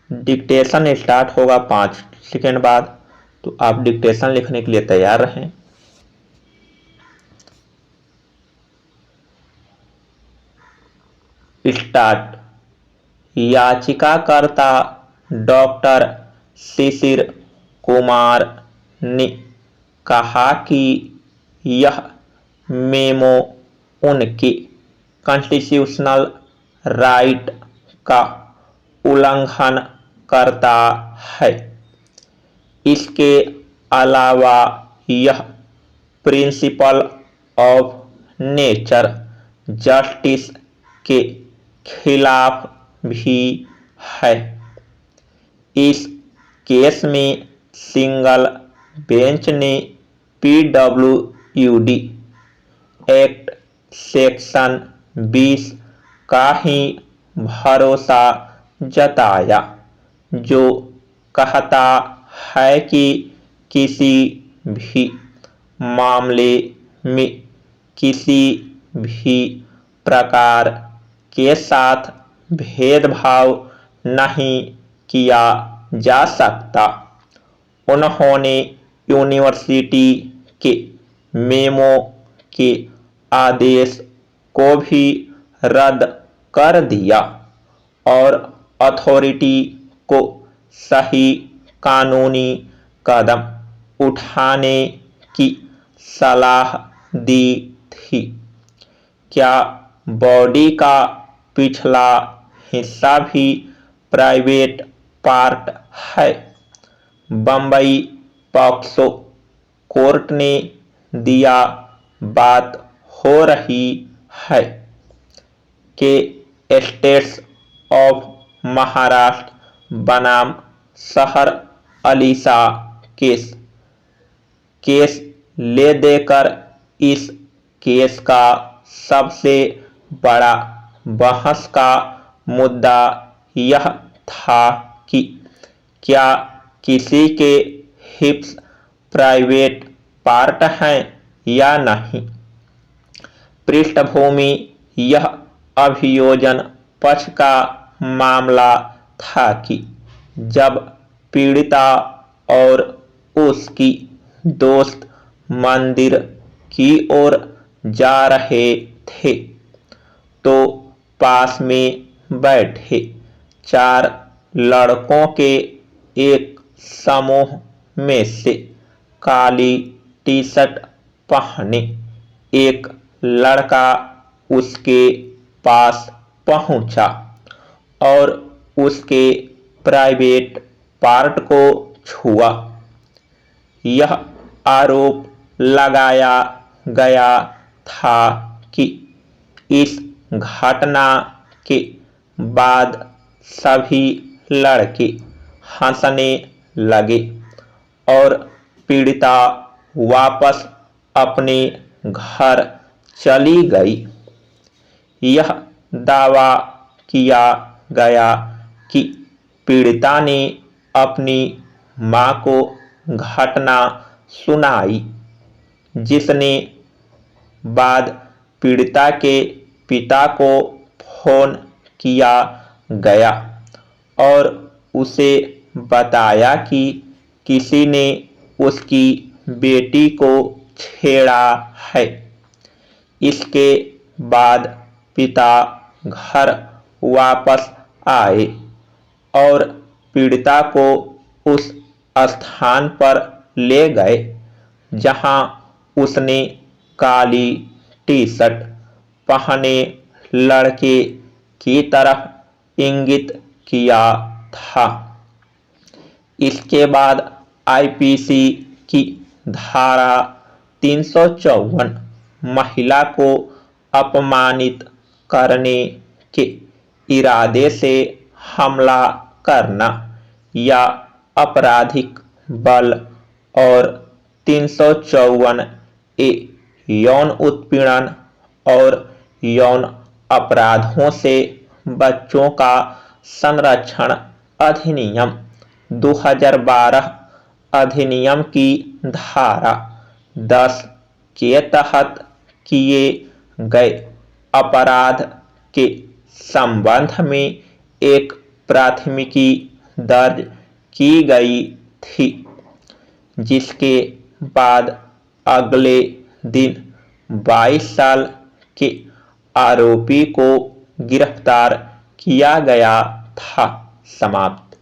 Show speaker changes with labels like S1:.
S1: Dictation start होगा 5 second बाद, तो आप डिक्टेशन लिखने के लिए तैयार रहें। स्टार्ट। याचिकाकर्ता डॉक्टर शिशिर कुमार ने कहा कि यह मेमो उनके कॉन्स्टिट्यूशनल राइट का उल्लंघन करता है। इसके अलावा यह प्रिंसिपल ऑफ नेचर जस्टिस के खिलाफ भी है। इस केस में सिंगल बेंच ने PWD एक्ट सेक्शन 20 का ही भरोसा जताया, जो कहता है कि किसी भी मामले में किसी भी प्रकार के साथ भेदभाव नहीं किया जा सकता। उन्होंने यूनिवर्सिटी के मेमो के आदेश को भी रद्द कर दिया और अथॉरिटी को सही कानूनी कदम उठाने की सलाह दी थी। क्या बॉडी का पिछला हिस्सा भी प्राइवेट पार्ट है? बम्बई पॉक्सो कोर्ट ने दिया बात हो रही है कि स्टेट्स ऑफ महाराष्ट्र बनाम शहर अलीसा केस ले देकर इस केस का सबसे बड़ा बहस का मुद्दा यह था कि क्या किसी के हिप्स प्राइवेट पार्ट हैं या नहीं। पृष्ठभूमि यह अभियोजन पक्ष का मामला था कि जब पीड़िता और उसकी दोस्त मंदिर की ओर जा रहे थे तो पास में बैठे 4 लड़कों के एक समूह में से काली टी शर्ट पहने एक लड़का उसके पास पहुंचा और उसके प्राइवेट पार्ट को छुआ। यह आरोप लगाया गया था कि इस घटना के बाद सभी लड़के हंसने लगे और पीड़िता वापस अपने घर चली गई। यह दावा किया गया कि पीड़िता ने अपनी मां को घटना सुनाई, जिसने बाद पीड़िता के पिता को फोन किया गया और उसे बताया कि किसी ने उसकी बेटी को छेड़ा है। इसके बाद पिता घर वापस आए और पीड़िता को उस स्थान पर ले गए जहां उसने काली टी शर्ट पहने लड़के की तरफ इंगित किया था। इसके बाद आईपीसी की धारा 354 महिला को अपमानित करने के इरादे से हमला करना या आपराधिक बल और 354A यौन उत्पीड़न और यौन अपराधों से बच्चों का संरक्षण अधिनियम 2012 अधिनियम की धारा 10 के तहत किए गए अपराध के संबंध में एक प्राथमिकी दर्ज की गई थी, जिसके बाद अगले दिन 22 साल के आरोपी को गिरफ्तार किया गया था। समाप्त।